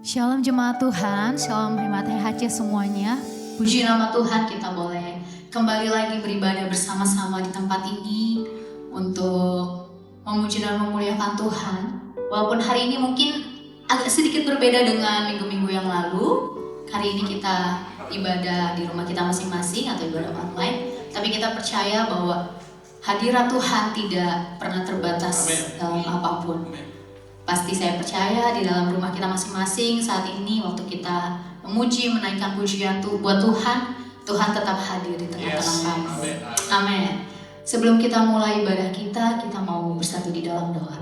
Shalom jemaat Tuhan, shalom hemat HC semuanya. Puji nama Tuhan, kita boleh kembali lagi beribadah bersama-sama di tempat ini untuk memuji dan memuliakan Tuhan. Walaupun hari ini mungkin agak sedikit berbeda dengan minggu-minggu yang lalu. Hari ini kita ibadah di rumah kita masing-masing atau ibadah online, tapi kita percaya bahwa hadirat Tuhan tidak pernah terbatas dalam apapun. Pasti saya percaya di dalam rumah kita masing-masing saat ini waktu kita memuji, menaikkan pujian buat Tuhan, Tuhan tetap hadir di tengah-tengah kami. Amin. Sebelum kita mulai ibadah kita mau bersatu di dalam doa.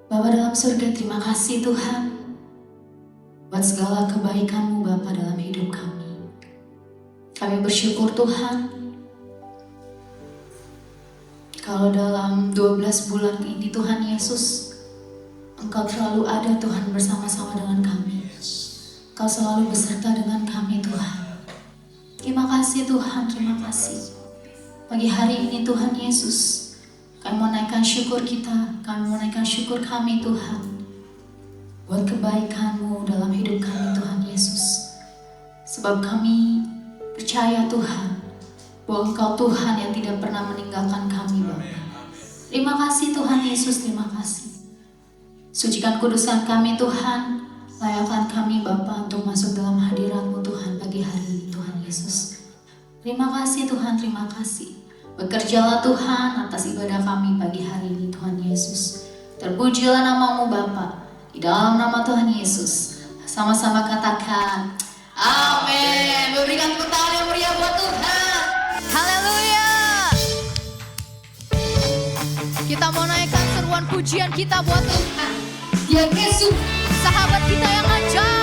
Bapa dalam surga, terima kasih Tuhan buat segala kebaikan-Mu Bapa dalam hidup kami. Kami bersyukur Tuhan kalau dalam 12 bulan ini Tuhan Yesus, Engkau selalu ada Tuhan bersama-sama dengan kami. Engkau selalu beserta dengan kami Tuhan. Terima kasih Tuhan, terima kasih. Pagi hari ini Tuhan Yesus, kami mau naikkan syukur kita, kami mau naikkan syukur kami Tuhan. Buat kebaikan-Mu dalam hidup kami Tuhan Yesus. Sebab kami percaya Tuhan, bahwa Engkau Tuhan yang tidak pernah meninggalkan kami Bapa. Terima kasih Tuhan Yesus, terima kasih. Sucikan kuduskan kami Tuhan, layakkan kami Bapa untuk masuk dalam hadirat-Mu Tuhan pagi hari ini Tuhan Yesus. Terima kasih Tuhan, terima kasih. Bekerjalah Tuhan atas ibadah kami pagi hari ini Tuhan Yesus. Terpujilah nama-Mu Bapa, di dalam nama Tuhan Yesus. Sama-sama katakan, amin. Berikan tepuk tangan yang meriah buat Tuhan. Haleluya. Kita mau naikkan seruan pujian kita buat Tuhan. Dia Yesus, sahabat kita yang ajaib.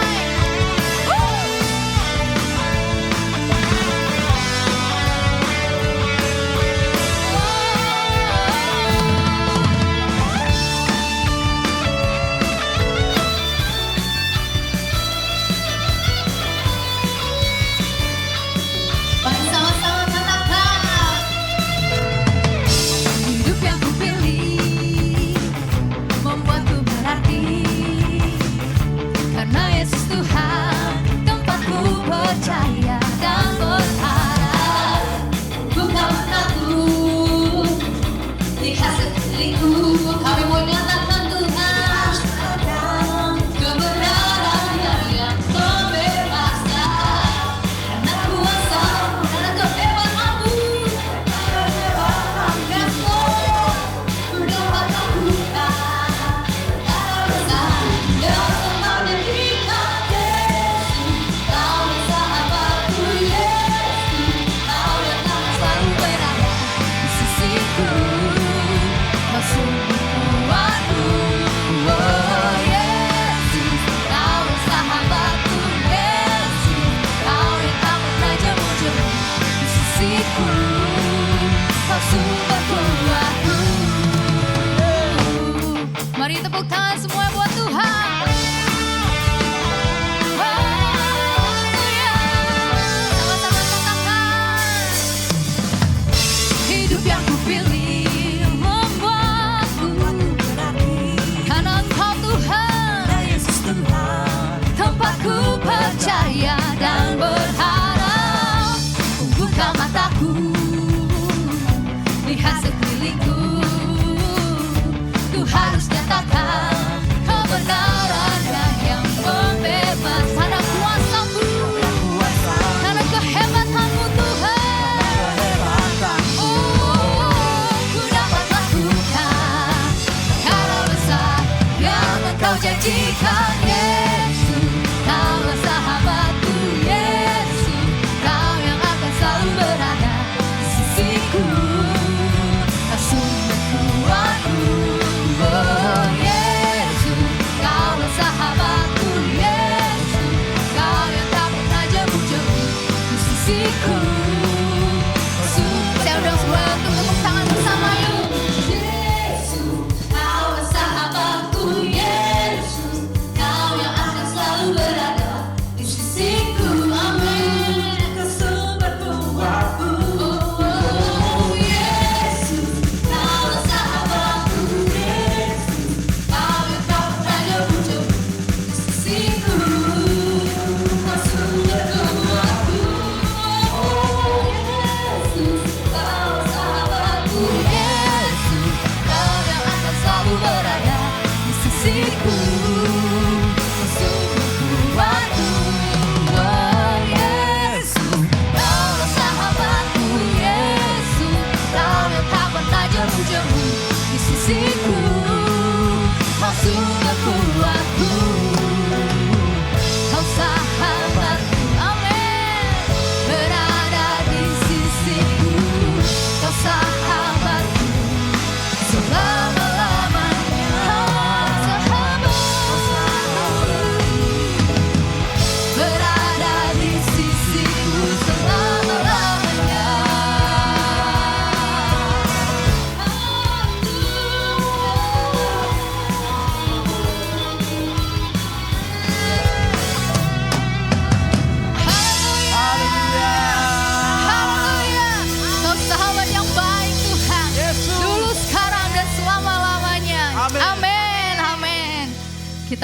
Mari tepuk tangan semua buat Tuhan. Sama-sama katakan, hidup yang kupilih membuatku berarti, karena Engkau Tuhan, Yesus Tuhan, tempatku percaya dan berharap. Buka mataku, lihat sekelilingku. Ku harus nyatakan kebenaran-Nya yang membebas. Karena kuasa-Mu, karena kehebatan-Mu Tuhan. Oh, ku dapat lakukan perkara besar yang Engkau janjikan. Yesus, Kaulah sahabatku. Yesus, Kau yang akan selalu berada di sisiku. Kau sumber kuatku. Oh Yesus, Kaulah sahabatku. Yesus, Kau yang tak pernah jemu-jemu di sisiku. Saya undang semua untuk tepuk tangan bersama yuk. Yesus, Kaulah sahabatku. Yesus, Kau yang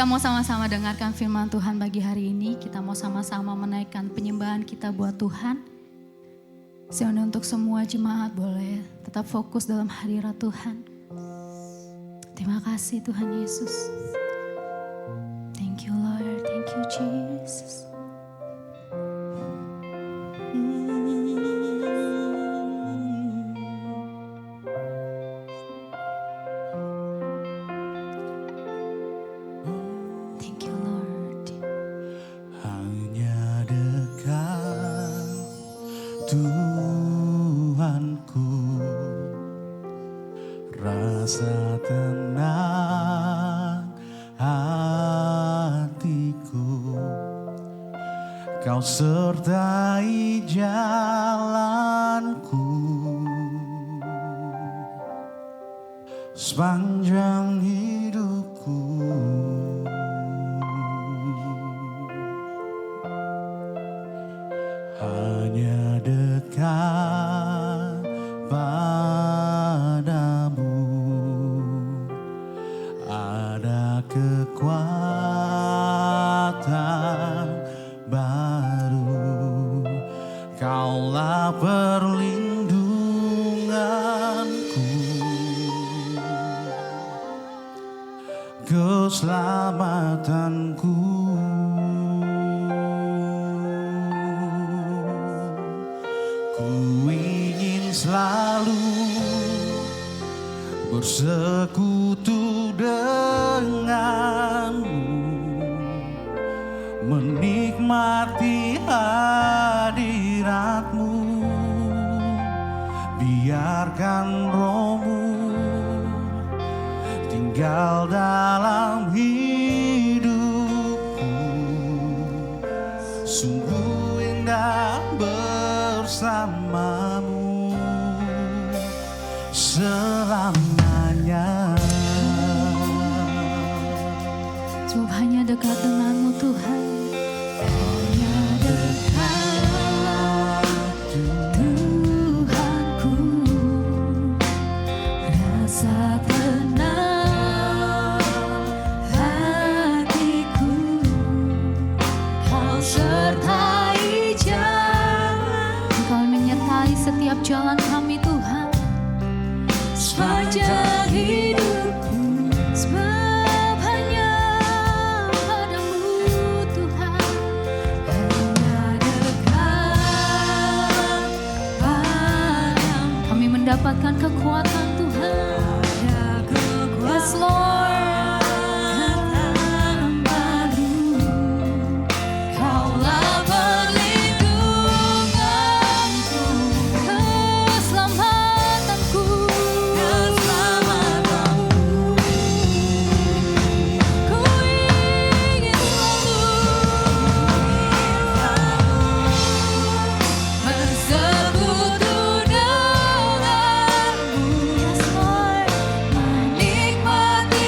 Kita mau sama-sama dengarkan firman Tuhan bagi hari ini. Kita mau sama-sama menaikkan penyembahan kita buat Tuhan. Sehingga untuk semua jemaat boleh tetap fokus dalam hadirat Tuhan. Terima kasih Tuhan Yesus. Thank you Lord, thank you Jesus. Rasa tenang hatiku, Kau sertai jalanku sepanjang hidupku. Hanya dekat padamu ada kekuatan baru. Kaulah perlindunganku, keselamatanku. Ku ingin selalu bersekutu denganmu, menikmati hadiratmu. Biarkan rohmu tinggal dalam hidupku. Sungguh indah bersamamu selamanya. Sebab hanya dekat denganmu Tuhan. Hanya dekat Tuhanku, rasa tenang hatiku. Kau sertai jalan, Kau menyertai setiap jalan kami Tuhan. Sepanjang hidupku, sebab hanya padamu Tuhan. Hanya dekat padamu kami mendapatkan kekuatan Tuhan. Yes Lord, kekuatan baru. Kaulah perlindunganku, keselamatanku. Ku ingin selalu bersekutu denganmu. Yes Lord, menikmati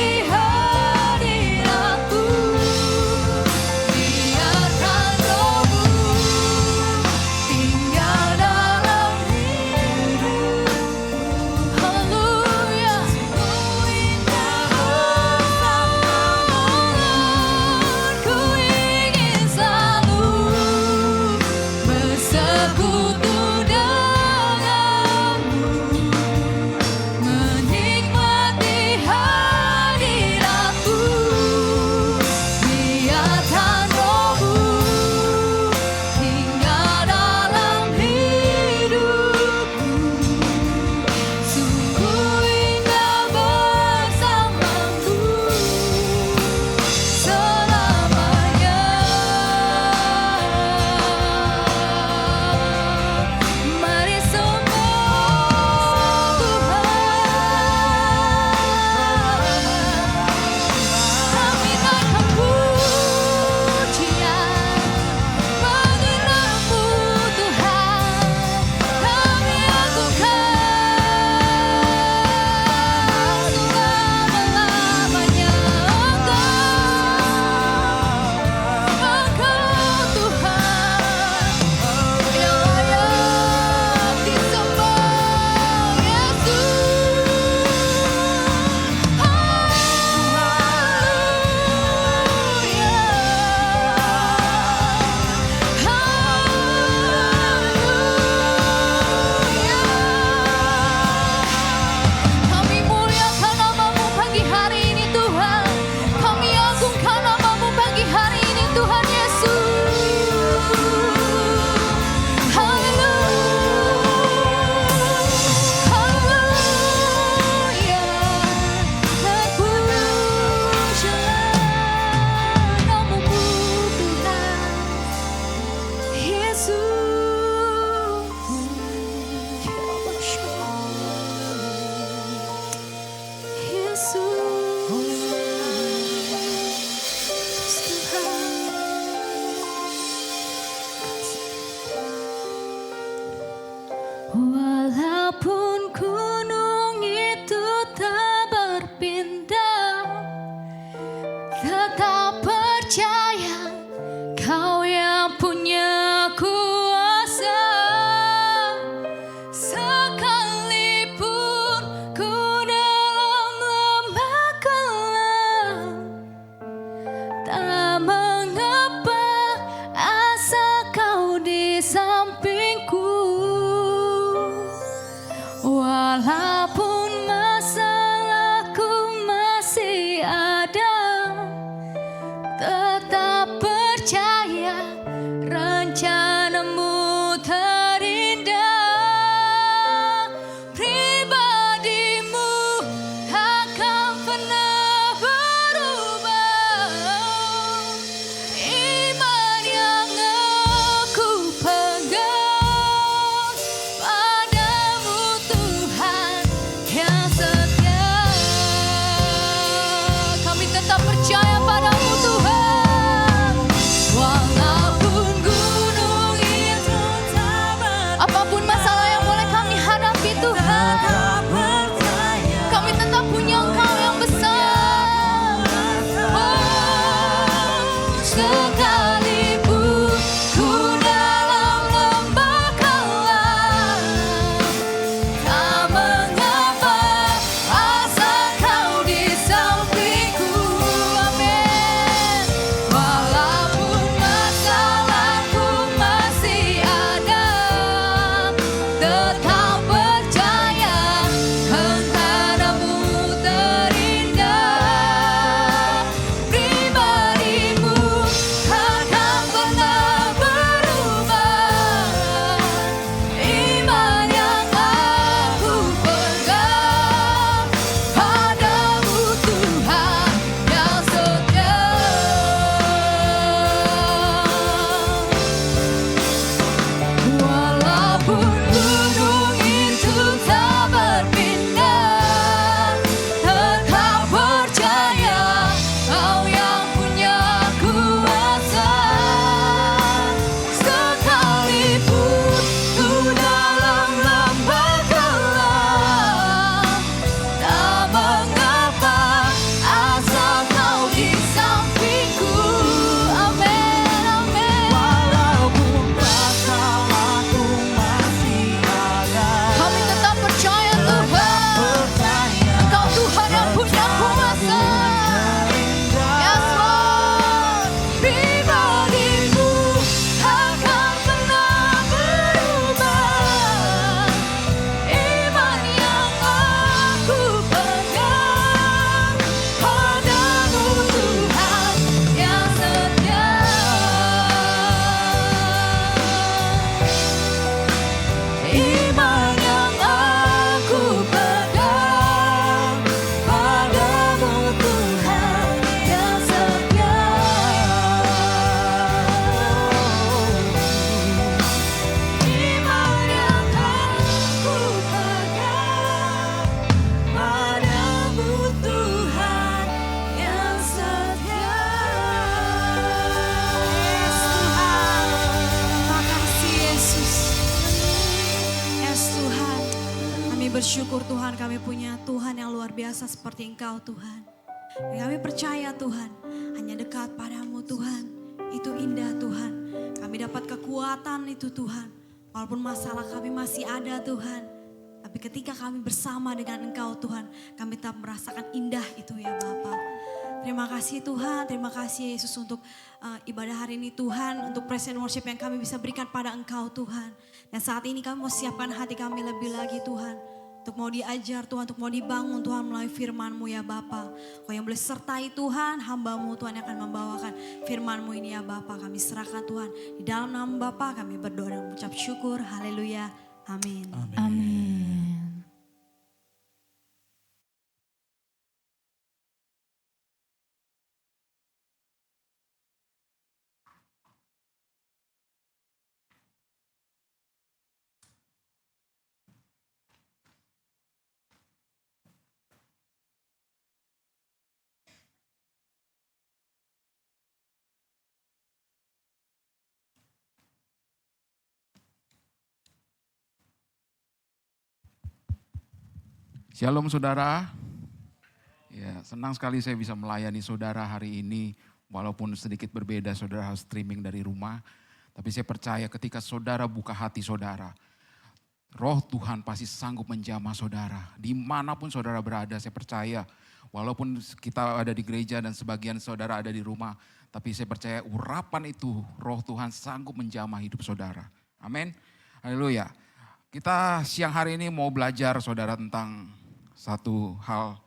bersyukur Tuhan kami punya Tuhan yang luar biasa seperti Engkau Tuhan. Dan kami percaya Tuhan, hanya dekat padamu Tuhan, itu indah Tuhan. Kami dapat kekuatan itu Tuhan. Walaupun masalah kami masih ada Tuhan. Tapi ketika kami bersama dengan Engkau Tuhan, kami tetap merasakan indah itu ya Bapa. Terima kasih Tuhan, terima kasih Yesus untuk ibadah hari ini Tuhan. Untuk present worship yang kami bisa berikan pada Engkau Tuhan. Dan saat ini kami mau siapkan hati kami lebih lagi Tuhan. Untuk mau diajar Tuhan, untuk mau dibangun Tuhan melalui firman-Mu ya Bapa. Kau yang boleh sertai Tuhan, hamba-Mu Tuhan yang akan membawakan firman-Mu ini ya Bapa. Kami serahkan Tuhan, di dalam nama Bapa kami berdoa dan mengucap syukur. Haleluya, amin. Amin. Shalom saudara. Ya, senang sekali saya bisa melayani saudara hari ini. Walaupun sedikit berbeda saudara harus streaming dari rumah. Tapi saya percaya ketika saudara buka hati saudara. Roh Tuhan pasti sanggup menjamah saudara. Dimanapun saudara berada saya percaya. Walaupun kita ada di gereja dan sebagian saudara ada di rumah. Tapi saya percaya urapan itu roh Tuhan sanggup menjamah hidup saudara. Amin. Haleluya. Kita siang hari ini mau belajar saudara tentang satu hal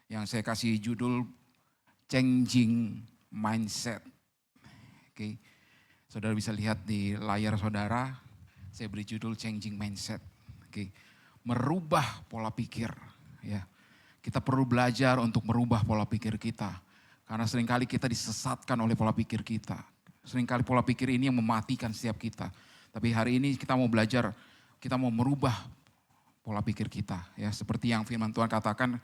yang saya kasih judul changing mindset. Oke. Saudara bisa lihat di layar saudara, saya beri judul changing mindset. Oke. Merubah pola pikir, ya. Kita perlu belajar untuk merubah pola pikir kita. Karena seringkali kita disesatkan oleh pola pikir kita. Seringkali pola pikir ini yang mematikan setiap kita. Tapi hari ini kita mau belajar, kita mau merubah pola pikir kita, ya, seperti yang firman Tuhan katakan.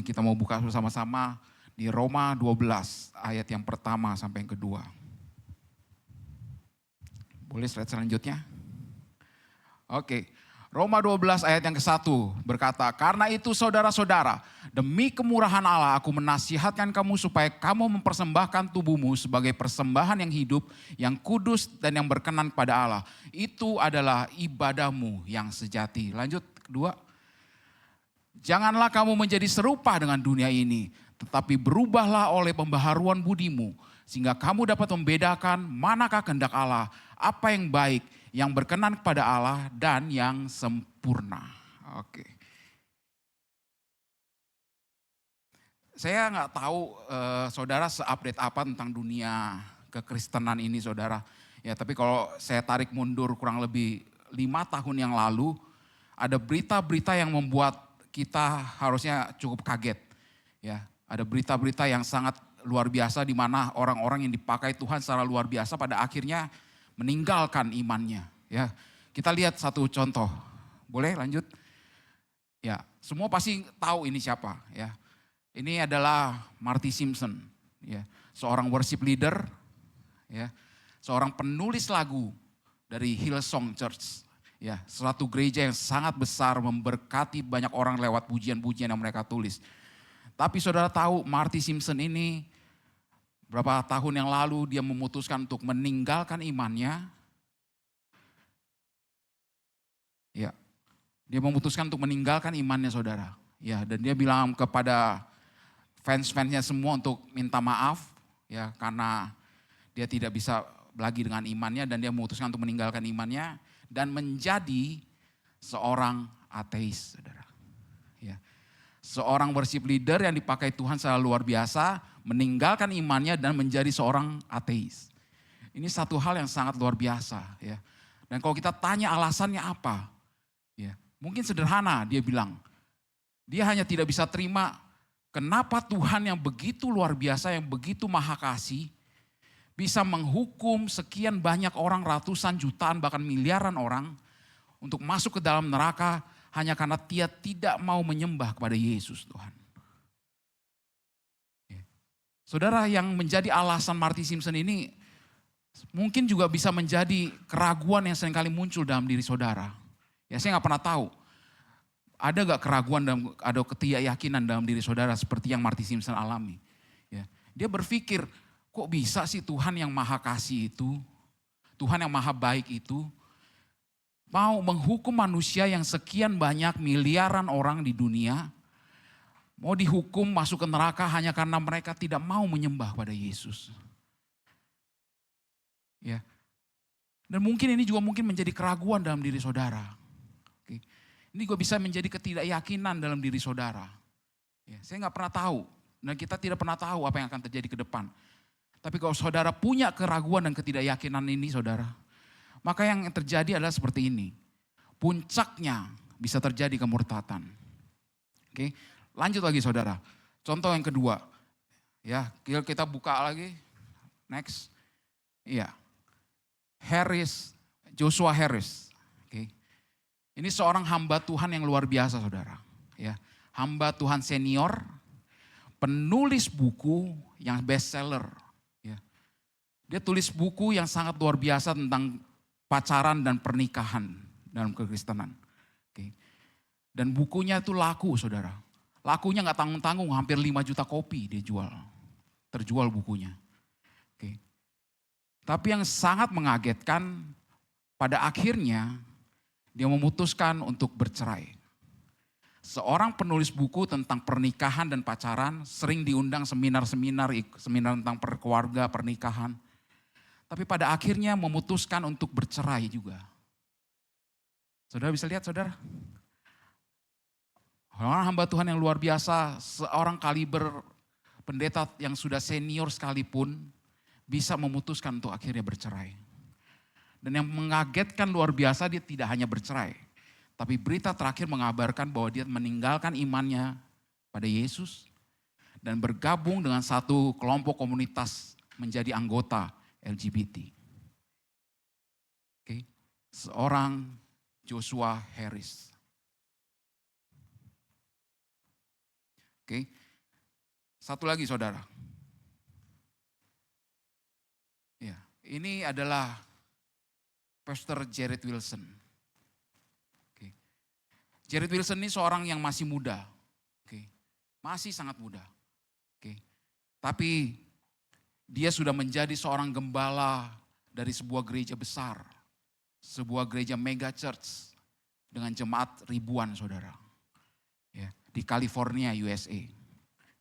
Kita mau buka bersama-sama di Roma 12 ayat yang pertama sampai yang kedua. Boleh slide selanjutnya? Oke. Roma 12 ayat yang ke-1 berkata, karena itu saudara-saudara, demi kemurahan Allah aku menasihatkan kamu supaya kamu mempersembahkan tubuhmu sebagai persembahan yang hidup, yang kudus dan yang berkenan kepada Allah. Itu adalah ibadahmu yang sejati. Lanjut kedua. Janganlah kamu menjadi serupa dengan dunia ini, tetapi berubahlah oleh pembaharuan budimu, sehingga kamu dapat membedakan manakah kehendak Allah, apa yang baik, yang berkenan kepada Allah dan yang sempurna. Oke. Saya nggak tahu saudara se-update apa tentang dunia kekristenan ini saudara. Ya, tapi kalau saya tarik mundur kurang lebih 5 tahun yang lalu, ada berita-berita yang membuat kita harusnya cukup kaget. Ya, ada berita-berita yang sangat luar biasa di mana orang-orang yang dipakai Tuhan secara luar biasa pada akhirnya meninggalkan imannya, ya. Kita lihat satu contoh. Boleh lanjut? Ya, semua pasti tahu ini siapa, ya. Ini adalah Marty Simpson, ya. Seorang worship leader, ya. Seorang penulis lagu dari Hillsong Church, ya. Suatu gereja yang sangat besar memberkati banyak orang lewat pujian-pujian yang mereka tulis. Tapi saudara tahu Marty Simpson ini berapa tahun yang lalu dia memutuskan untuk meninggalkan imannya. Ya, dia memutuskan untuk meninggalkan imannya saudara. Ya, dan dia bilang kepada fans-fansnya semua untuk minta maaf. Ya, karena dia tidak bisa lagi dengan imannya dan dia memutuskan untuk meninggalkan imannya. Dan menjadi seorang ateis saudara. Ya. Seorang worship leader yang dipakai Tuhan secara luar biasa, meninggalkan imannya dan menjadi seorang ateis. Ini satu hal yang sangat luar biasa, ya. Dan kalau kita tanya alasannya apa, ya, mungkin sederhana, dia bilang, dia hanya tidak bisa terima kenapa Tuhan yang begitu luar biasa, yang begitu maha kasih, bisa menghukum sekian banyak orang, ratusan jutaan bahkan miliaran orang untuk masuk ke dalam neraka hanya karena dia tidak mau menyembah kepada Yesus Tuhan. Ya. Saudara, yang menjadi alasan Marty Simpson ini mungkin juga bisa menjadi keraguan yang seringkali muncul dalam diri saudara. Ya, saya nggak pernah tahu Ada gak keraguan dan ada ketidakyakinan dalam diri saudara seperti yang Marty Simpson alami? Ya. Dia berpikir, kok bisa sih Tuhan yang maha kasih itu, Tuhan yang maha baik itu, mau menghukum manusia yang sekian banyak miliaran orang di dunia, mau dihukum masuk ke neraka hanya karena mereka tidak mau menyembah pada Yesus. Ya. Dan mungkin ini juga mungkin menjadi keraguan dalam diri saudara. Oke. Ini juga bisa menjadi ketidakyakinan dalam diri saudara. Ya, saya nggak pernah tahu dan kita tidak pernah tahu apa yang akan terjadi ke depan. Tapi kalau saudara punya keraguan dan ketidakyakinan ini saudara, maka yang terjadi adalah seperti ini. Puncaknya bisa terjadi kemurtatan. Oke, lanjut lagi saudara. Contoh yang kedua. Ya, kita buka lagi. Next. Iya. Joshua Harris. Oke. Ini seorang hamba Tuhan yang luar biasa saudara. Ya, hamba Tuhan senior, penulis buku yang bestseller. Ya. Dia tulis buku yang sangat luar biasa tentang pacaran dan pernikahan dalam kekristenan. Oke. Dan bukunya itu laku saudara. Lakunya gak tanggung-tanggung, hampir 5 juta kopi dia jual. Terjual bukunya. Oke. Tapi yang sangat mengagetkan, pada akhirnya dia memutuskan untuk bercerai. Seorang penulis buku tentang pernikahan dan pacaran, sering diundang seminar tentang keluarga, pernikahan. Tapi pada akhirnya memutuskan untuk bercerai juga. Saudara bisa lihat saudara? Orang hamba Tuhan yang luar biasa, seorang kaliber pendeta yang sudah senior sekalipun, bisa memutuskan untuk akhirnya bercerai. Dan yang mengagetkan luar biasa, dia tidak hanya bercerai. Tapi berita terakhir mengabarkan bahwa dia meninggalkan imannya pada Yesus. Dan bergabung dengan satu kelompok komunitas menjadi anggota LGBT. Oke. Seorang Joshua Harris. Oke. Satu lagi saudara. Ya, ini adalah Pastor Jared Wilson. Oke. Jared Wilson ini seorang yang masih muda. Oke. Masih sangat muda. Oke. Tapi dia sudah menjadi seorang gembala dari sebuah gereja besar. Sebuah gereja mega church dengan jemaat ribuan saudara. Ya, di California, USA.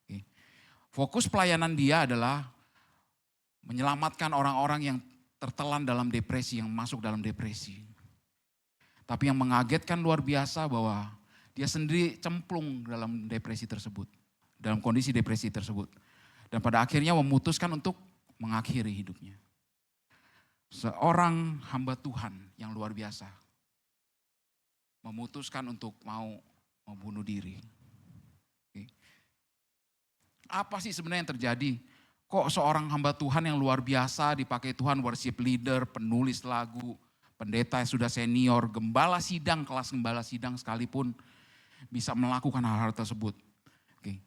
Oke. Fokus pelayanan dia adalah menyelamatkan orang-orang yang tertelan dalam depresi, yang masuk dalam depresi. Tapi yang mengagetkan luar biasa bahwa dia sendiri cemplung dalam depresi tersebut. Dalam kondisi depresi tersebut. Dan pada akhirnya memutuskan untuk mengakhiri hidupnya. Seorang hamba Tuhan yang luar biasa. Memutuskan untuk mau membunuh diri. Oke. Apa sih sebenarnya yang terjadi? Kok seorang hamba Tuhan yang luar biasa dipakai Tuhan, worship leader, penulis lagu, pendeta yang sudah senior, gembala sidang, kelas gembala sidang sekalipun bisa melakukan hal-hal tersebut. Oke.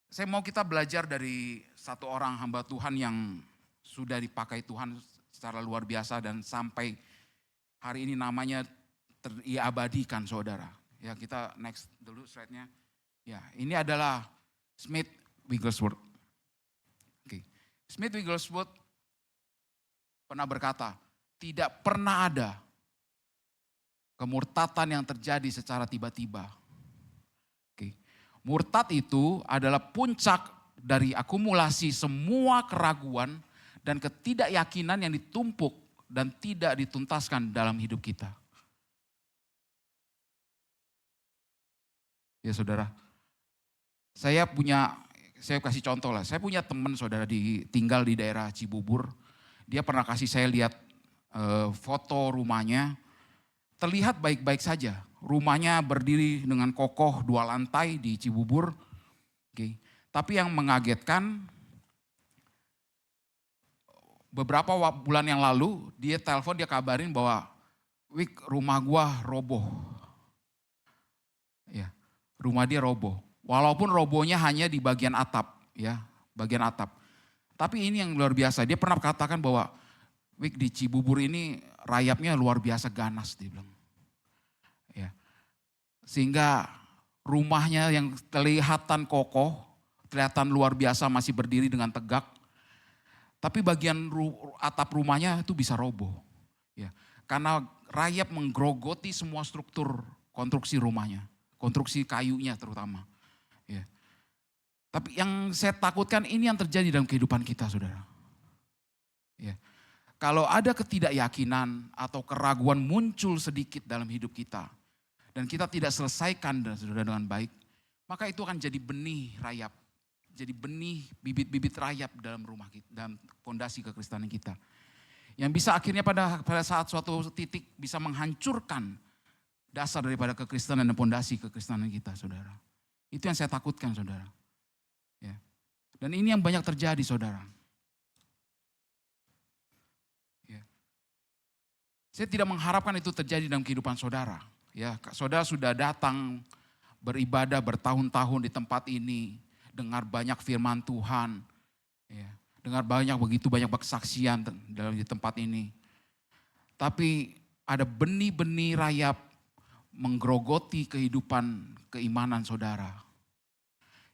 Saya mau kita belajar dari satu orang hamba Tuhan yang sudah dipakai Tuhan secara luar biasa dan sampai hari ini namanya diabadikan saudara. Ya kita next dulu slide-nya. Ya ini adalah Smith Wigglesworth. Smith Wigglesworth pernah berkata, tidak pernah ada kemurtatan yang terjadi secara tiba-tiba. Oke. Murtad itu adalah puncak dari akumulasi semua keraguan dan ketidakyakinan yang ditumpuk dan tidak dituntaskan dalam hidup kita. Ya saudara, saya kasih contoh lah. Saya punya teman saudara tinggal di daerah Cibubur. Dia pernah kasih saya lihat foto rumahnya. Terlihat baik-baik saja. Rumahnya berdiri dengan kokoh 2 lantai di Cibubur. Oke. Tapi yang mengagetkan, beberapa bulan yang lalu dia telepon, dia kabarin bahwa Wik, rumah gua roboh. Ya, rumah dia roboh. Walaupun robohnya hanya di bagian atap, ya, bagian atap. Tapi ini yang luar biasa, dia pernah katakan bahwa Wik di Cibubur ini rayapnya luar biasa ganas, dia bilang. Ya. Sehingga rumahnya yang kelihatan kokoh, kelihatan luar biasa masih berdiri dengan tegak. Tapi bagian atap rumahnya itu bisa roboh. Ya, karena rayap menggerogoti semua struktur konstruksi rumahnya, konstruksi kayunya terutama. Ya. Tapi yang saya takutkan ini yang terjadi dalam kehidupan kita, saudara. Ya. Kalau ada ketidakyakinan atau keraguan muncul sedikit dalam hidup kita, dan kita tidak selesaikan saudara dengan baik, maka itu akan jadi benih rayap. Jadi benih bibit-bibit rayap dalam rumah kita, dalam fondasi kekristenan kita. Yang bisa akhirnya pada saat suatu titik bisa menghancurkan dasar daripada kekristenan dan fondasi kekristenan kita, saudara. Itu yang saya takutkan, saudara. Ya. Dan ini yang banyak terjadi, saudara. Ya. Saya tidak mengharapkan itu terjadi dalam kehidupan saudara. Ya, saudara sudah datang beribadah bertahun-tahun di tempat ini, dengar banyak firman Tuhan, ya, dengar begitu banyak kesaksian dalam di tempat ini. Tapi ada benih-benih rayap menggerogoti kehidupan keimanan saudara.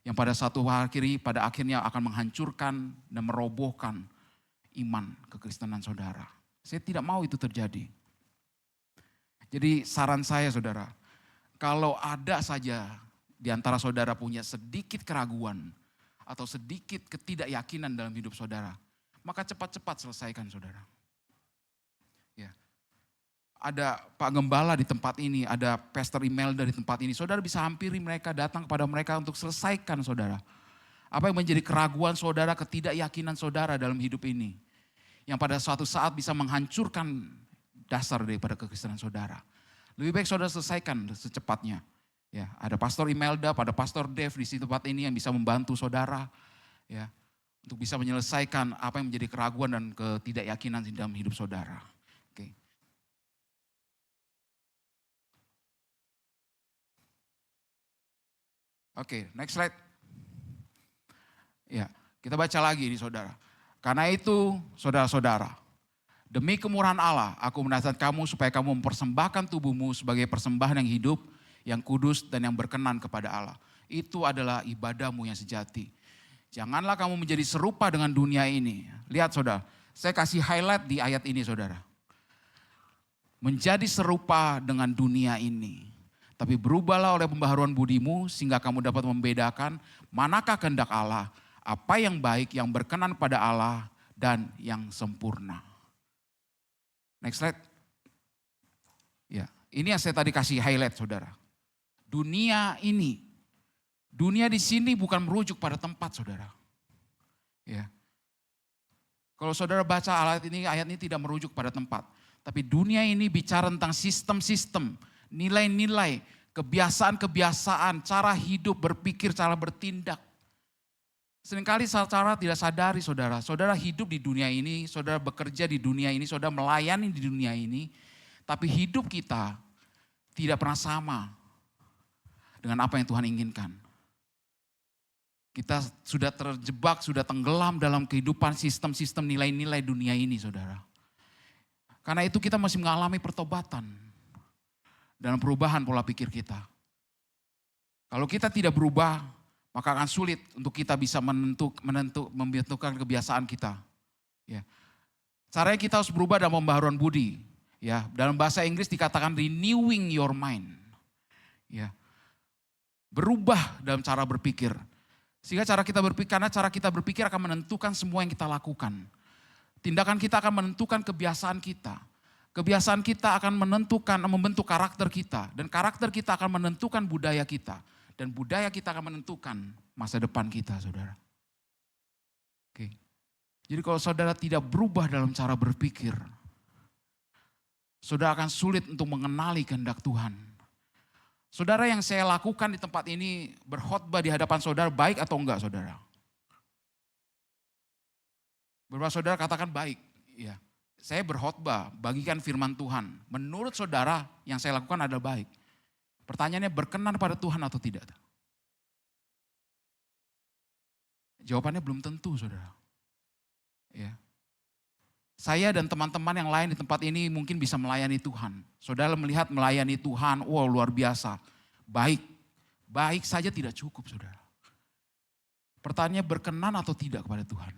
Yang pada akhirnya akan menghancurkan dan merobohkan iman kekristenan saudara. Saya tidak mau itu terjadi. Jadi saran saya, saudara, kalau ada saja di antara saudara punya sedikit keraguan atau sedikit ketidakyakinan dalam hidup saudara, maka cepat-cepat selesaikan, saudara. Ya. Ada Pak Gembala di tempat ini, ada Pastor Imelda di tempat ini. Saudara bisa hampiri mereka, datang kepada mereka untuk selesaikan, saudara. Apa yang menjadi keraguan saudara, ketidakyakinan saudara dalam hidup ini, yang pada suatu saat bisa menghancurkan dasar daripada kekristenan saudara. Lebih baik saudara selesaikan secepatnya. Ya, ada Pastor Imelda, pada Pastor Dev di tempat ini yang bisa membantu saudara, ya, untuk bisa menyelesaikan apa yang menjadi keraguan dan ketidakyakinan di dalam hidup saudara. Oke. Oke, next slide. Ya, kita baca lagi ini, saudara. Karena itu, saudara-saudara, demi kemurahan Allah, aku menasihat kamu supaya kamu mempersembahkan tubuhmu sebagai persembahan yang hidup, yang kudus dan yang berkenan kepada Allah. Itu adalah ibadahmu yang sejati. Janganlah kamu menjadi serupa dengan dunia ini. Lihat, saudara, saya kasih highlight di ayat ini, saudara. Menjadi serupa dengan dunia ini. Tapi berubahlah oleh pembaharuan budimu sehingga kamu dapat membedakan manakah kehendak Allah, apa yang baik, yang berkenan pada Allah dan yang sempurna. Next slide. Ya, ini yang saya tadi kasih highlight, saudara. Dunia di sini bukan merujuk pada tempat, saudara. Ya. Kalau saudara baca ayat ini tidak merujuk pada tempat. Tapi dunia ini bicara tentang sistem-sistem, nilai-nilai, kebiasaan-kebiasaan, cara hidup, berpikir, cara bertindak. Seringkali secara tidak sadari, saudara. Saudara hidup di dunia ini, saudara bekerja di dunia ini, saudara melayani di dunia ini. Tapi hidup kita tidak pernah sama dengan apa yang Tuhan inginkan. Kita sudah terjebak, sudah tenggelam dalam kehidupan sistem-sistem nilai-nilai dunia ini, saudara. Karena itu kita masih mengalami pertobatan dalam perubahan pola pikir kita. Kalau kita tidak berubah, maka akan sulit untuk kita bisa membentukkan kebiasaan kita. Ya. Caranya kita harus berubah dalam pembaharuan budi. Ya, dalam bahasa Inggris dikatakan renewing your mind. Ya. Berubah dalam cara berpikir. Sehingga karena cara kita berpikir akan menentukan semua yang kita lakukan. Tindakan kita akan menentukan kebiasaan kita. Kebiasaan kita akan membentuk karakter kita. Dan karakter kita akan menentukan budaya kita. Dan budaya kita akan menentukan masa depan kita, saudara. Oke. Jadi kalau saudara tidak berubah dalam cara berpikir, saudara akan sulit untuk mengenali kehendak Tuhan. Saudara, yang saya lakukan di tempat ini berkhotbah di hadapan saudara baik atau enggak, saudara? Beberapa saudara katakan baik. Ya, saya berkhotbah, bagikan firman Tuhan. Menurut saudara yang saya lakukan adalah baik. Pertanyaannya, berkenan pada Tuhan atau tidak? Jawabannya belum tentu, saudara. Ya. Saya dan teman-teman yang lain di tempat ini mungkin bisa melayani Tuhan. Saudara melihat melayani Tuhan, wow luar biasa. Baik, baik saja tidak cukup saudara. Pertanyaannya berkenan atau tidak kepada Tuhan.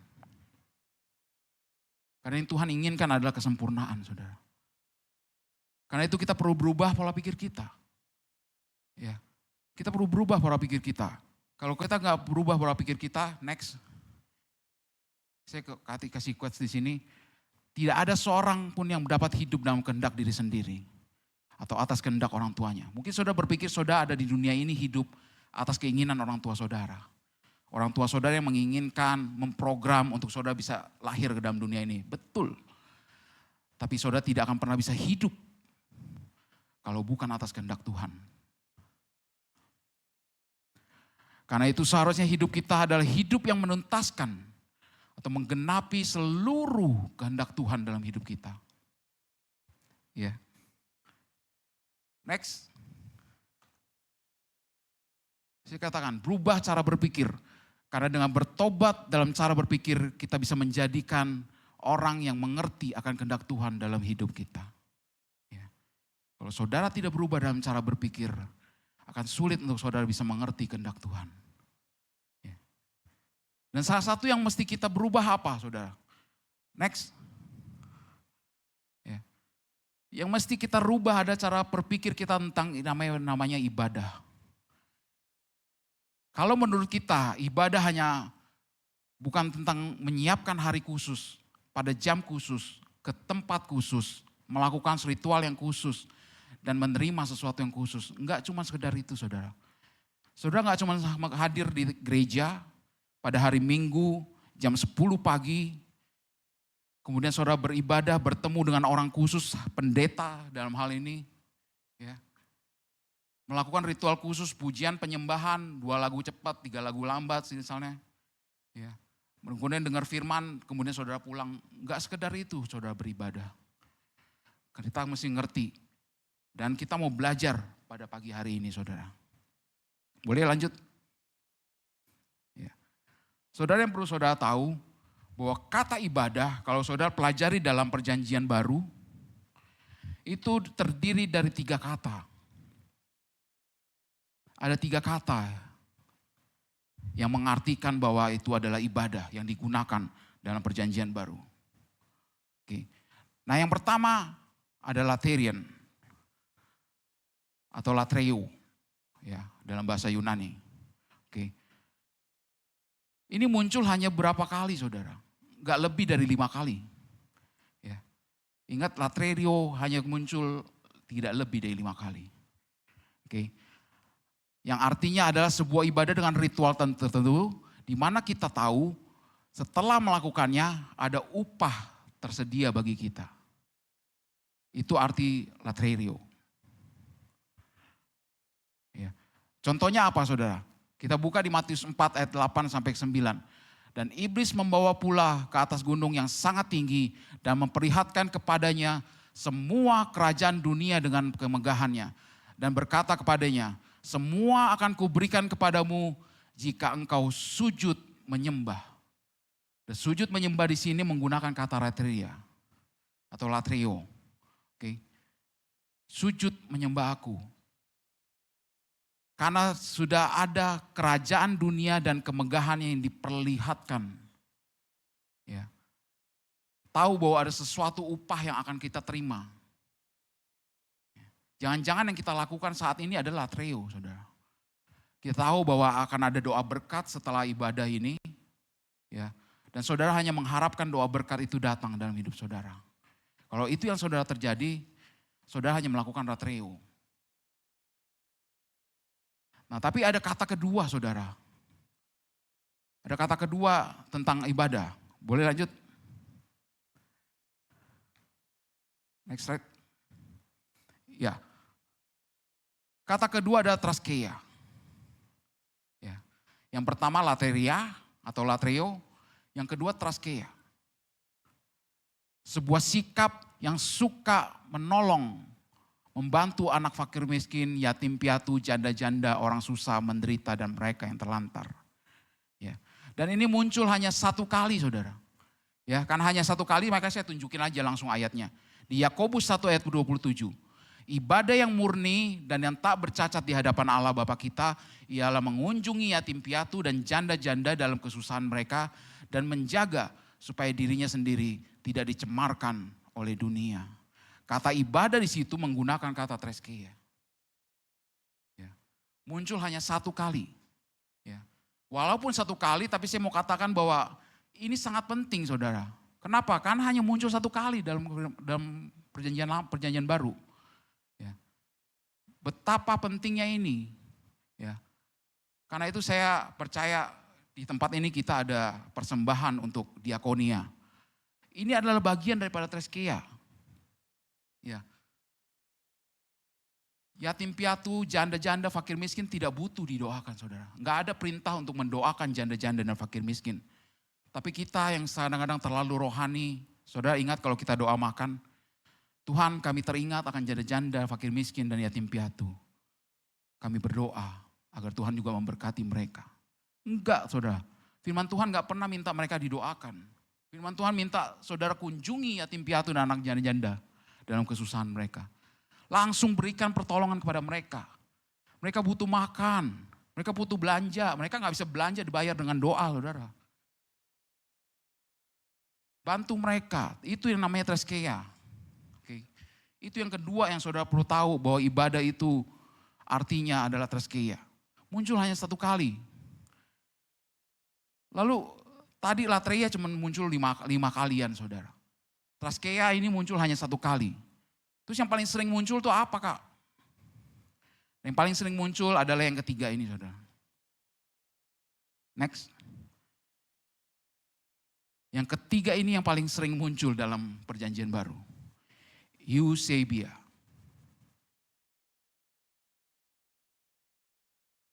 Karena yang Tuhan inginkan adalah kesempurnaan saudara. Karena itu kita perlu berubah pola pikir kita. Ya, kita perlu berubah pola pikir kita. Kalau kita nggak berubah pola pikir kita, next. Saya kasih quotes di sini. Tidak ada seorang pun yang dapat hidup dalam kehendak diri sendiri. Atau atas kehendak orang tuanya. Mungkin saudara berpikir saudara ada di dunia ini hidup atas keinginan orang tua saudara. Orang tua saudara yang menginginkan, memprogram untuk saudara bisa lahir ke dalam dunia ini. Betul. Tapi saudara tidak akan pernah bisa hidup kalau bukan atas kehendak Tuhan. Karena itu seharusnya hidup kita adalah hidup yang menuntaskan atau menggenapi seluruh kehendak Tuhan dalam hidup kita. Ya. Next. Saya katakan berubah cara berpikir. Karena dengan bertobat dalam cara berpikir kita bisa menjadikan orang yang mengerti akan kehendak Tuhan dalam hidup kita. Ya. Kalau saudara tidak berubah dalam cara berpikir, akan sulit untuk saudara bisa mengerti kehendak Tuhan. Ya. Dan salah satu yang mesti kita berubah apa saudara? Next. Ya. Yang mesti kita rubah ada cara berpikir kita tentang namanya ibadah. Kalau menurut kita ibadah hanya bukan tentang menyiapkan hari khusus, pada jam khusus, ke tempat khusus, melakukan ritual yang khusus, dan menerima sesuatu yang khusus. Enggak cuma sekedar itu saudara. Saudara enggak cuma hadir di gereja pada hari Minggu jam 10 pagi, kemudian saudara beribadah, bertemu dengan orang khusus, pendeta dalam hal ini. Ya. Melakukan ritual khusus, pujian, penyembahan, 2 lagu cepat, 3 lagu lambat misalnya. Ya. Kemudian dengar firman, kemudian saudara pulang. Enggak sekedar itu saudara beribadah. Kita mesti ngerti. Dan kita mau belajar pada pagi hari ini saudara. Boleh lanjut? Ya. Saudara yang perlu saudara tahu, bahwa kata ibadah, kalau saudara pelajari dalam perjanjian baru, itu terdiri dari 3 kata. Ada 3 kata yang mengartikan bahwa itu adalah ibadah yang digunakan dalam perjanjian baru. Oke. Nah yang pertama adalah laterian atau latreo ya dalam bahasa Yunani. Oke. Ini muncul hanya berapa kali saudara? Gak lebih dari 5 kali. Ya. Ingat latreo hanya muncul tidak lebih dari 5 kali. Oke. Yang artinya adalah sebuah ibadah dengan ritual tertentu di mana kita tahu setelah melakukannya ada upah tersedia bagi kita. Itu arti latreo. Ya. Contohnya apa saudara? Kita buka di Matius 4 ayat 8 sampai 9. Dan iblis membawa pula ke atas gunung yang sangat tinggi dan memperlihatkan kepadanya semua kerajaan dunia dengan kemegahannya. Dan berkata kepadanya, semua akan kuberikan kepadamu jika engkau sujud menyembah. Dan sujud menyembah di sini menggunakan kata latria atau latreo. Oke. Sujud menyembah aku. Karena sudah ada kerajaan dunia dan kemegahannya yang diperlihatkan. Ya. Tahu bahwa ada sesuatu upah yang akan kita terima. Jangan-jangan yang kita lakukan saat ini adalah latreo, saudara. Kita tahu bahwa akan ada doa berkat setelah ibadah ini. Ya. Dan saudara hanya mengharapkan doa berkat itu datang dalam hidup saudara. Kalau itu yang saudara terjadi, saudara hanya melakukan latreo. Nah tapi ada kata kedua saudara. Ada kata kedua tentang ibadah. Boleh lanjut? Next slide. Ya. Kata kedua adalah traskeia. Ya. Yang pertama lateria atau latreo, yang kedua traskeia. Sebuah sikap yang suka menolong, membantu anak fakir miskin, yatim piatu, janda-janda, orang susah, menderita dan mereka yang terlantar. Ya. Dan ini muncul hanya 1 kali saudara. Ya, karena hanya 1 kali maka saya tunjukin aja langsung ayatnya. Di Yakobus 1 ayat 27. Ibadah yang murni dan yang tak bercacat di hadapan Allah Bapa kita ialah mengunjungi yatim piatu dan janda-janda dalam kesusahan mereka dan menjaga supaya dirinya sendiri tidak dicemarkan oleh dunia. Kata ibadah di situ menggunakan kata treskeia. Ya. Muncul hanya satu kali. Ya. Walaupun satu kali, tapi saya mau katakan bahwa ini sangat penting, saudara. Kenapa? Karena hanya muncul satu kali dalam perjanjian baru. Ya. Betapa pentingnya ini. Ya. Karena itu saya percaya di tempat ini kita ada persembahan untuk diakonia. Ini adalah bagian daripada treskeia. Ya. Yatim piatu, janda-janda, fakir miskin tidak butuh didoakan, saudara. Enggak ada perintah untuk mendoakan janda-janda dan fakir miskin. Tapi kita yang kadang-kadang terlalu rohani, saudara ingat kalau kita doa makan, Tuhan kami teringat akan janda-janda, fakir miskin dan yatim piatu. Kami berdoa agar Tuhan juga memberkati mereka. Enggak, saudara. Firman Tuhan enggak pernah minta mereka didoakan. Firman Tuhan minta saudara kunjungi yatim piatu dan anak janda-janda dalam kesusahan mereka. Langsung berikan pertolongan kepada mereka. Mereka butuh makan, mereka butuh belanja. Mereka enggak bisa belanja dibayar dengan doa, saudara. Bantu mereka, itu yang namanya treskeia. Itu yang kedua yang saudara perlu tahu bahwa ibadah itu artinya adalah treskeia. Muncul hanya satu kali. Lalu tadi latreia cuma muncul lima kalian, saudara. Treskeia ini muncul hanya satu kali. Terus yang paling sering muncul tuh apa, Kak? Yang paling sering muncul adalah yang ketiga ini, saudara. Next. Yang ketiga ini yang paling sering muncul dalam perjanjian baru. Eusebia.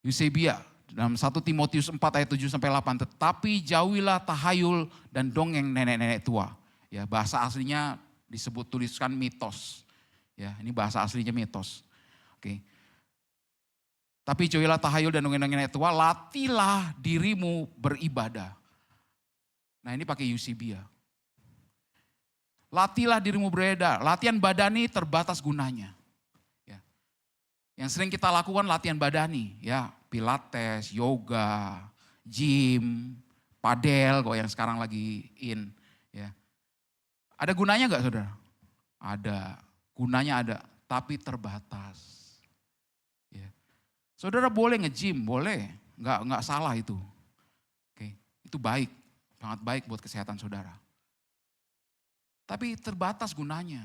Eusebia dalam 1 Timotius 4 ayat 7-8. Tetapi jauhilah tahayul dan dongeng nenek-nenek tua. Ya, bahasa aslinya tuliskan mitos. Ya, ini bahasa aslinya mitos. Oke. Tapi jauhilah tahayul dan dongeng nenek tua, latihlah dirimu beribadah. Nah, ini pakai Eusebia. Latihlah dirimu beredar. Latihan badani terbatas gunanya. Ya. Yang sering kita lakukan latihan badani. Ya, pilates, yoga, gym, padel, yang sekarang lagi in. Ya. Ada gunanya gak, saudara? Ada. Gunanya ada, tapi terbatas. Ya. Saudara boleh nge-gym, boleh. Nggak salah itu. Oke, itu baik. Sangat baik buat kesehatan saudara. Tapi terbatas gunanya.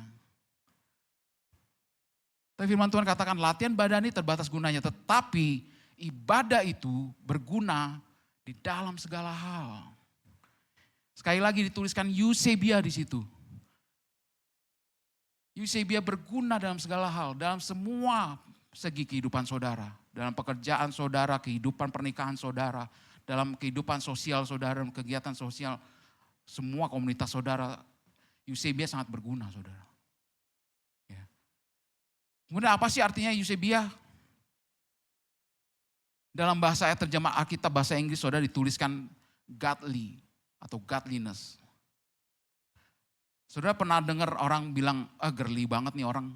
Tapi firman Tuhan katakan latihan badani terbatas gunanya. Tetapi ibadah itu berguna di dalam segala hal. Sekali lagi dituliskan Eusebia di situ. Eusebia berguna dalam segala hal. Dalam semua segi kehidupan saudara. Dalam pekerjaan saudara, kehidupan pernikahan saudara. Dalam kehidupan sosial saudara, kegiatan sosial. Semua komunitas saudara. Eusebia sangat berguna, saudara. Ya. Kemudian apa sih artinya Eusebia? Dalam bahasa terjemah Alkitab bahasa Inggris saudara dituliskan godly atau godliness. Saudara pernah dengar orang bilang, girly banget nih orang.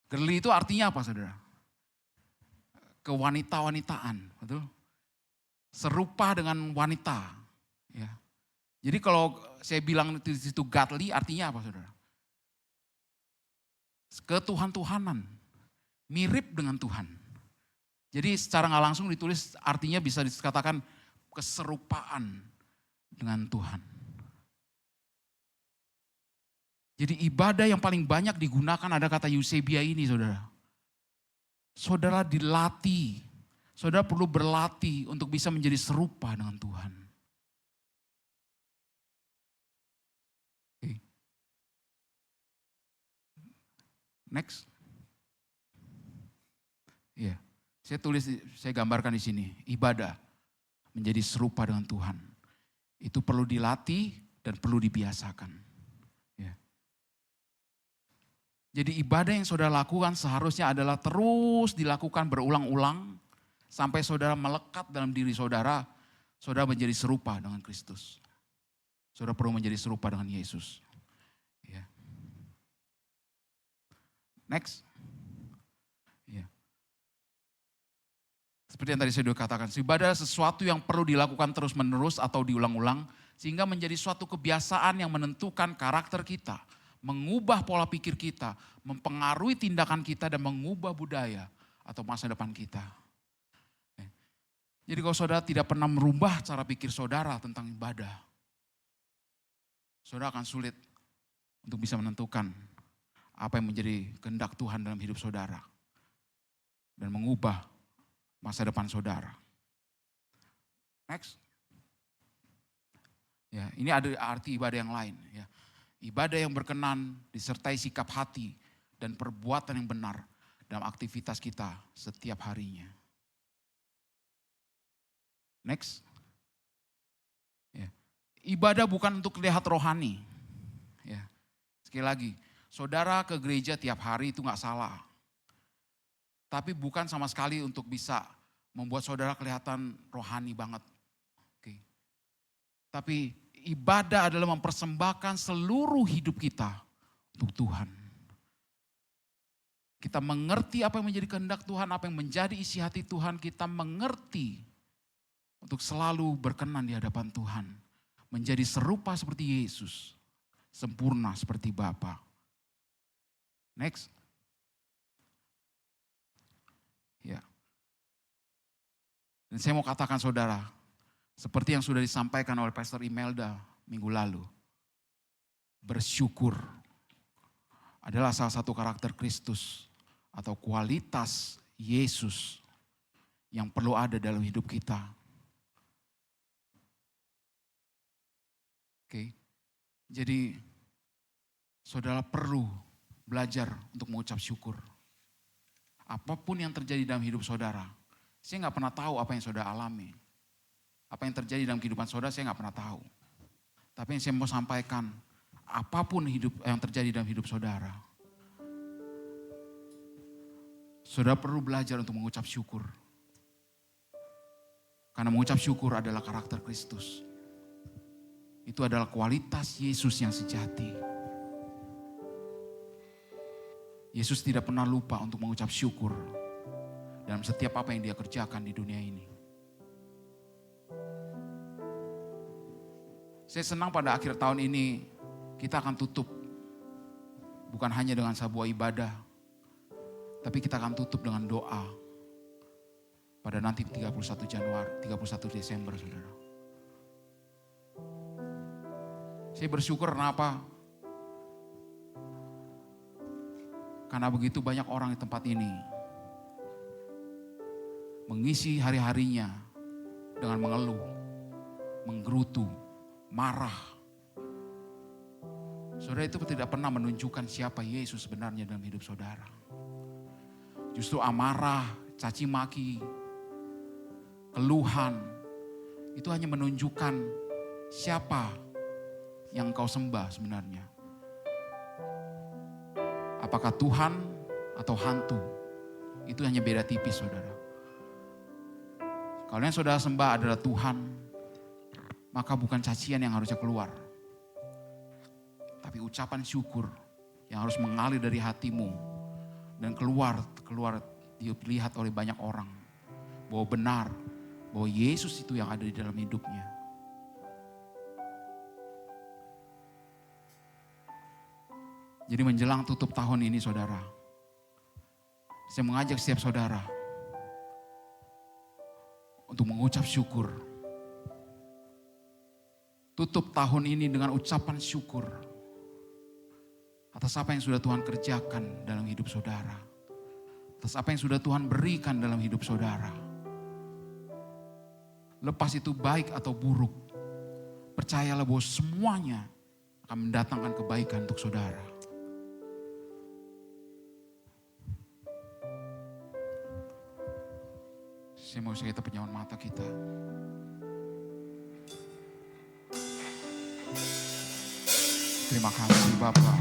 Girly itu artinya apa, saudara? Kewanita-wanitaan, betul? Serupa dengan wanita, ya. Jadi kalau saya bilang di situ godly artinya apa, saudara? Ketuhan-tuhanan, mirip dengan Tuhan. Jadi secara nggak langsung ditulis artinya bisa dikatakan keserupaan dengan Tuhan. Jadi ibadah yang paling banyak digunakan ada kata Eusebia ini, saudara. Saudara dilatih, saudara perlu berlatih untuk bisa menjadi serupa dengan Tuhan. Okay. Next. Iya, saya gambarkan di sini. Ibadah menjadi serupa dengan Tuhan. Itu perlu dilatih dan perlu dibiasakan. Jadi ibadah yang saudara lakukan seharusnya adalah terus dilakukan berulang-ulang sampai saudara melekat dalam diri saudara, saudara menjadi serupa dengan Kristus. Saudara perlu menjadi serupa dengan Yesus. Ya. Next. Ya. Seperti yang tadi saya sudah katakan, ibadah sesuatu yang perlu dilakukan terus-menerus atau diulang-ulang sehingga menjadi suatu kebiasaan yang menentukan karakter kita, mengubah pola pikir kita, mempengaruhi tindakan kita dan mengubah budaya atau masa depan kita. Jadi kalau saudara tidak pernah merubah cara pikir saudara tentang ibadah, saudara akan sulit untuk bisa menentukan apa yang menjadi kehendak Tuhan dalam hidup saudara dan mengubah masa depan saudara. Next. Ya, ini ada arti ibadah yang lain. Ya. Ibadah yang berkenan disertai sikap hati dan perbuatan yang benar dalam aktivitas kita setiap harinya. Next. Ya. Ibadah bukan untuk terlihat rohani. Ya. Sekali lagi, saudara ke gereja tiap hari itu gak salah. Tapi bukan sama sekali untuk bisa membuat saudara kelihatan rohani banget. Oke. Tapi ibadah adalah mempersembahkan seluruh hidup kita untuk Tuhan. Kita mengerti apa yang menjadi kehendak Tuhan, apa yang menjadi isi hati Tuhan. Kita mengerti untuk selalu berkenan di hadapan Tuhan. Menjadi serupa seperti Yesus. Sempurna seperti Bapa. Next. Ya. Dan saya mau katakan saudara, seperti yang sudah disampaikan oleh Pastor Imelda minggu lalu. Bersyukur adalah salah satu karakter Kristus atau kualitas Yesus yang perlu ada dalam hidup kita. Oke. Jadi saudara perlu belajar untuk mengucap syukur. Apapun yang terjadi dalam hidup saudara, saya gak pernah tahu apa yang saudara alami. Apa yang terjadi dalam kehidupan saudara saya gak pernah tahu. Tapi yang saya mau sampaikan, apapun yang terjadi dalam hidup saudara, saudara perlu belajar untuk mengucap syukur. Karena mengucap syukur adalah karakter Kristus. Itu adalah kualitas Yesus yang sejati. Yesus tidak pernah lupa untuk mengucap syukur dalam setiap apa yang dia kerjakan di dunia ini. Saya senang pada akhir tahun ini kita akan tutup bukan hanya dengan sebuah ibadah, tapi kita akan tutup dengan doa pada nanti 31 Desember, saudara. Saya bersyukur kenapa? Karena begitu banyak orang di tempat ini mengisi hari-harinya dengan mengeluh, menggerutu, marah. Saudara itu tidak pernah menunjukkan siapa Yesus sebenarnya dalam hidup saudara. Justru amarah, caci maki, keluhan, itu hanya menunjukkan siapa yang kau sembah sebenarnya. Apakah Tuhan atau hantu? Itu hanya beda tipis, saudara. Kalau yang saudara sembah adalah Tuhan, maka bukan cacian yang harusnya keluar. Tapi ucapan syukur yang harus mengalir dari hatimu dan keluar dilihat oleh banyak orang. Bahwa benar, bahwa Yesus itu yang ada di dalam hidupnya. Jadi menjelang tutup tahun ini saudara, saya mengajak setiap saudara untuk mengucap syukur. Tutup tahun ini dengan ucapan syukur atas apa yang sudah Tuhan kerjakan dalam hidup saudara. Atas apa yang sudah Tuhan berikan dalam hidup saudara. Lepas itu baik atau buruk, percayalah bahwa semuanya akan mendatangkan kebaikan untuk saudara. Saya mau kita penyaman mata kita. Terima kasih Bapak.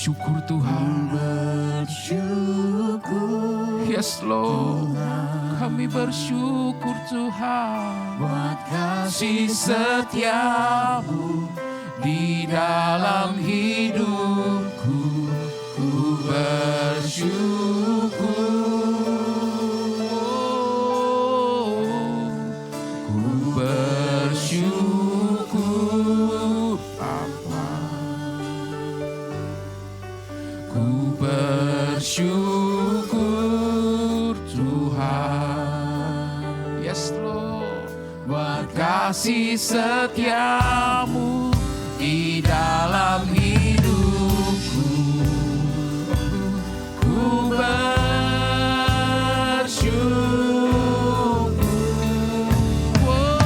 bersyukur Tuhan. Yes Lord, kami bersyukur Tuhan. Buat Kasih setiamu di dalam hidupku, ku bersyukur. Ku bersyukur Bapa. Ku bersyukur Tuhan. Yes Lord, buat kasih setiamu di dalam hidupku, ku bersyukur. Oh,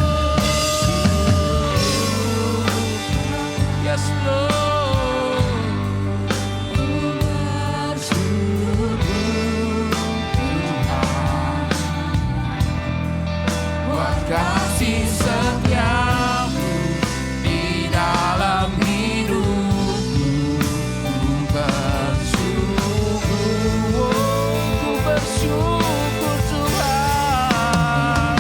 yes Lord, ku bersyukur Tuhan, buat kasih setiamu di dalam hidupku, ku bersyukur, ku bersyukur Tuhan.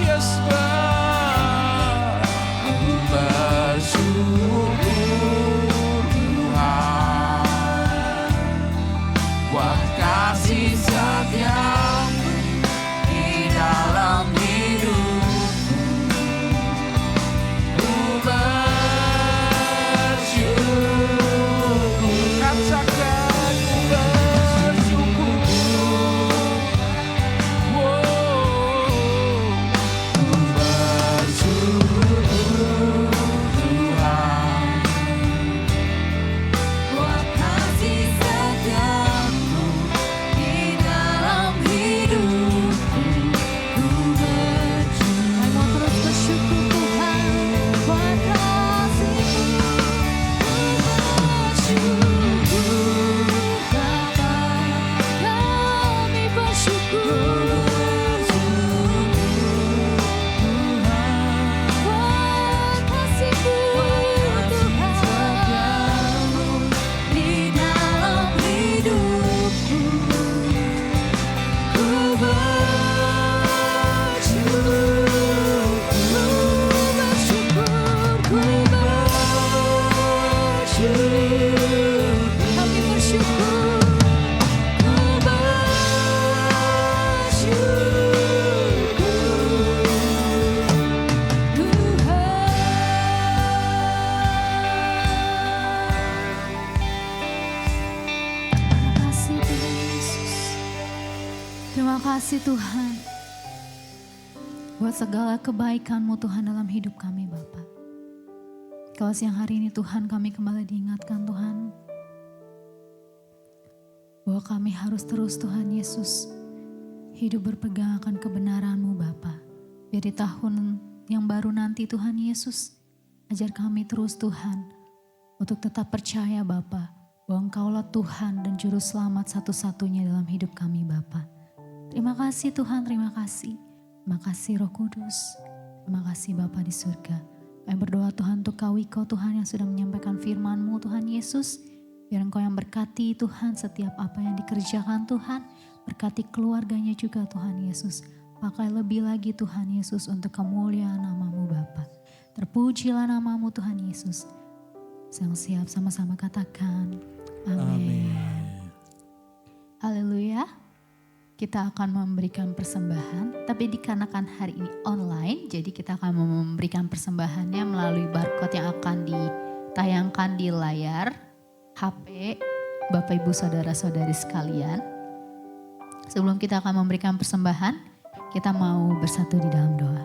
Yes God, ku bersyukur Tuhan, buat kasih setiamu di dalam hidupku, ku bersyukur. Katakan ku bersyukur. Wow. Ku bersyukur Tuhan, buat kasih setiamu di dalam hidupku, ku bersyukur. Mau terus bersyukur Tuhan buat kasih-Mu. Bersyukur Bapa, kami bersyukur. Buat kasih-Mu Tuhan di dalam hidupku, ku Terima kasih Tuhan buat segala kebaikan-Mu Tuhan dalam hidup kami Bapa. Kalau siang hari ini Tuhan kami kembali diingatkan Tuhan bahwa kami harus terus Tuhan Yesus hidup berpegang akan kebenaran-Mu Bapa. Biar di tahun yang baru nanti Tuhan Yesus ajar kami terus Tuhan untuk tetap percaya Bapa bahwa Engkaulah Tuhan dan Juru Selamat satu-satunya dalam hidup kami Bapa. Terima kasih Tuhan, terima kasih. Terima kasih Roh Kudus. Terima kasih Bapa di surga. Kami berdoa Tuhan untuk Kau Tuhan yang sudah menyampaikan firman-Mu Tuhan Yesus. Biar Engkau yang berkati Tuhan setiap apa yang dikerjakan Tuhan. Berkati keluarganya juga Tuhan Yesus. Pakai lebih lagi Tuhan Yesus untuk kemuliaan nama-Mu Bapa. Terpujilah nama-Mu Tuhan Yesus. Yang siap sama-sama katakan amin. Haleluya. Kita akan memberikan persembahan, tapi dikarenakan hari ini online, jadi kita akan memberikan persembahannya melalui barcode yang akan ditayangkan di layar HP Bapak Ibu Saudara-saudari sekalian. Sebelum kita akan memberikan persembahan, kita mau bersatu di dalam doa.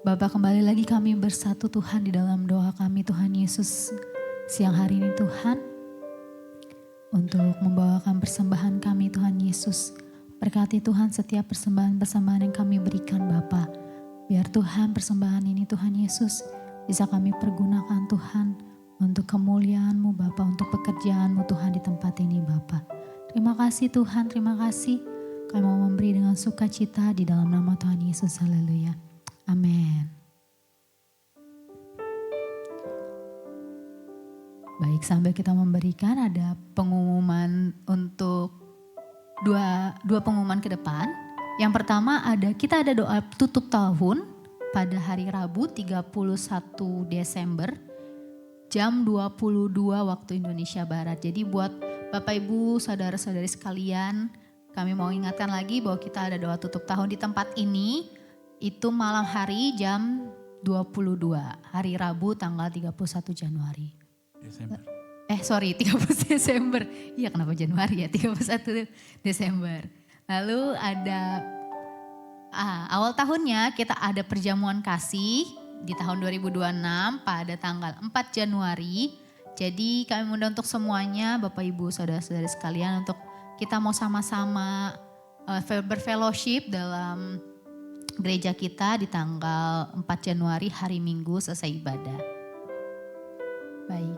Bapak, kembali lagi kami bersatu Tuhan di dalam doa kami Tuhan Yesus siang hari ini Tuhan. Untuk membawakan persembahan kami Tuhan Yesus. Berkati Tuhan setiap persembahan-persembahan yang kami berikan Bapa. Biar Tuhan persembahan ini Tuhan Yesus bisa kami pergunakan Tuhan untuk kemuliaan-Mu Bapa, untuk pekerjaan-Mu Tuhan di tempat ini Bapa. Terima kasih Tuhan, terima kasih. Kami mau memberi dengan sukacita di dalam nama Tuhan Yesus. Haleluya. Amin. Baik, sambil kita memberikan ada pengumuman untuk dua pengumuman ke depan. Yang pertama kita ada doa tutup tahun pada hari Rabu 31 Desember jam 22 waktu Indonesia Barat. Jadi buat Bapak Ibu, saudara-saudari sekalian, kami mau ingatkan lagi bahwa kita ada doa tutup tahun di tempat ini. Itu malam hari jam 22, hari Rabu tanggal 31 Januari. Desember. 30 Desember. Iya, kenapa Januari ya? 31 Desember. Lalu ada awal tahunnya kita ada perjamuan kasih di tahun 2026 pada tanggal 4 Januari. Jadi kami mengundang untuk semuanya Bapak Ibu saudara-saudari sekalian untuk kita mau sama-sama berfellowship dalam gereja kita di tanggal 4 Januari hari Minggu selesai ibadah. Baik,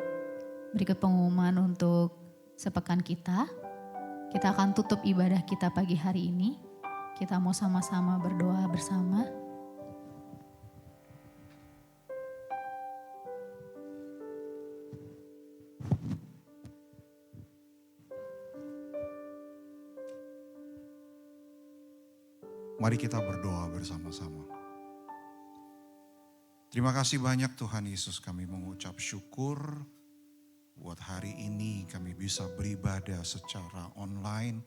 berikut pengumuman untuk sepekan kita. Kita akan tutup ibadah kita pagi hari ini. Kita mau sama-sama berdoa bersama. Mari kita berdoa bersama-sama. Terima kasih banyak Tuhan Yesus, kami mengucap syukur buat hari ini kami bisa beribadah secara online.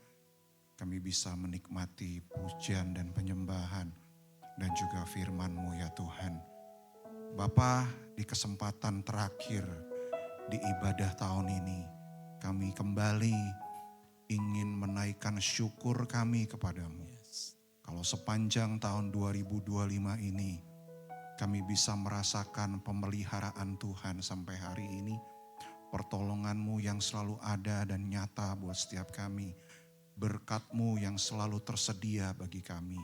Kami bisa menikmati pujian dan penyembahan dan juga firman-Mu ya Tuhan. Bapa, di kesempatan terakhir di ibadah tahun ini, kami kembali ingin menaikkan syukur kami kepadamu. Kalau sepanjang tahun 2025 ini kami bisa merasakan pemeliharaan Tuhan sampai hari ini. Pertolongan-Mu yang selalu ada dan nyata buat setiap kami. Berkat-Mu yang selalu tersedia bagi kami.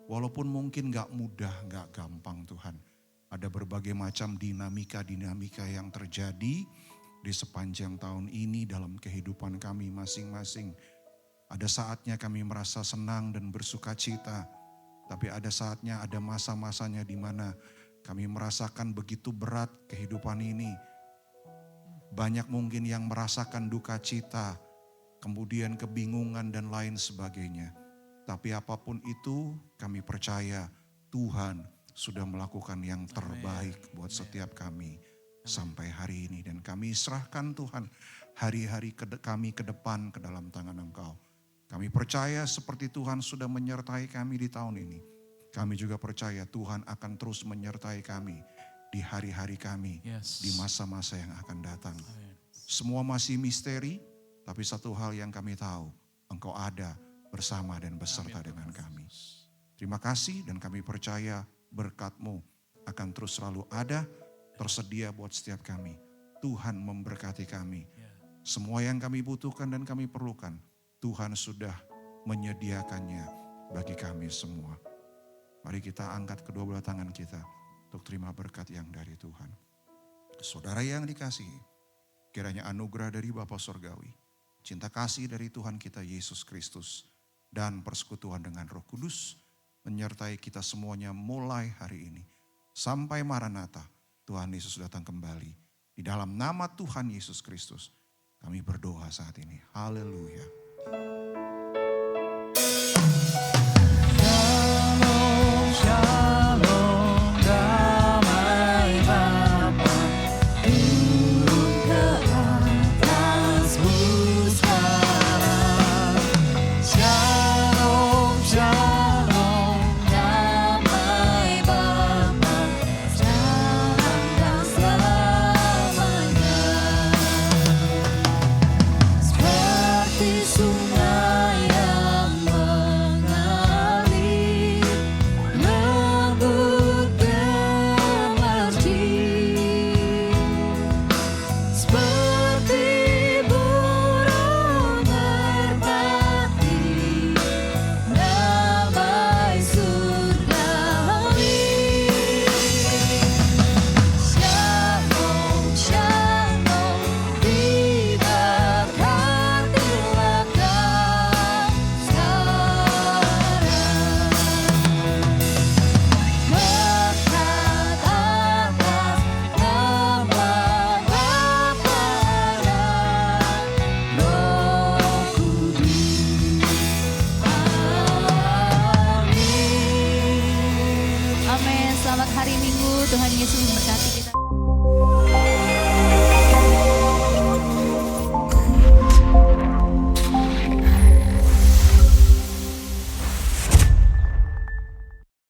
Walaupun mungkin gak mudah, gak gampang Tuhan. Ada berbagai macam dinamika-dinamika yang terjadi di sepanjang tahun ini dalam kehidupan kami masing-masing. Ada saatnya kami merasa senang dan bersuka cita. Tapi ada saatnya, ada masa-masanya di mana kami merasakan begitu berat kehidupan ini. Banyak mungkin yang merasakan duka cita, kemudian kebingungan dan lain sebagainya. Tapi apapun itu kami percaya Tuhan sudah melakukan yang terbaik buat setiap kami sampai hari ini. Dan kami serahkan Tuhan hari-hari kami ke depan ke dalam tangan Engkau. Kami percaya seperti Tuhan sudah menyertai kami di tahun ini. Kami juga percaya Tuhan akan terus menyertai kami di hari-hari kami, di masa-masa yang akan datang. Semua masih misteri, tapi satu hal yang kami tahu, Engkau ada bersama dan beserta dengan kami. Terima kasih dan kami percaya berkat-Mu akan terus selalu ada, tersedia buat setiap kami. Tuhan memberkati kami. Semua yang kami butuhkan dan kami perlukan, Tuhan sudah menyediakannya bagi kami semua. Mari kita angkat kedua belah tangan kita untuk terima berkat yang dari Tuhan. Saudara yang dikasihi, kiranya anugerah dari Bapa Surgawi, cinta kasih dari Tuhan kita Yesus Kristus, dan persekutuan dengan Roh Kudus menyertai kita semuanya mulai hari ini. Sampai Maranatha, Tuhan Yesus datang kembali. Di dalam nama Tuhan Yesus Kristus, kami berdoa saat ini. Haleluya. Shalom, damai Bapa turun ke atasmu sekarang. Shalom, shalom, damai Bapa sekarang dan selamanya. Seperti sungai Selamat hari Minggu, Tuhan Yesus memberkati kita.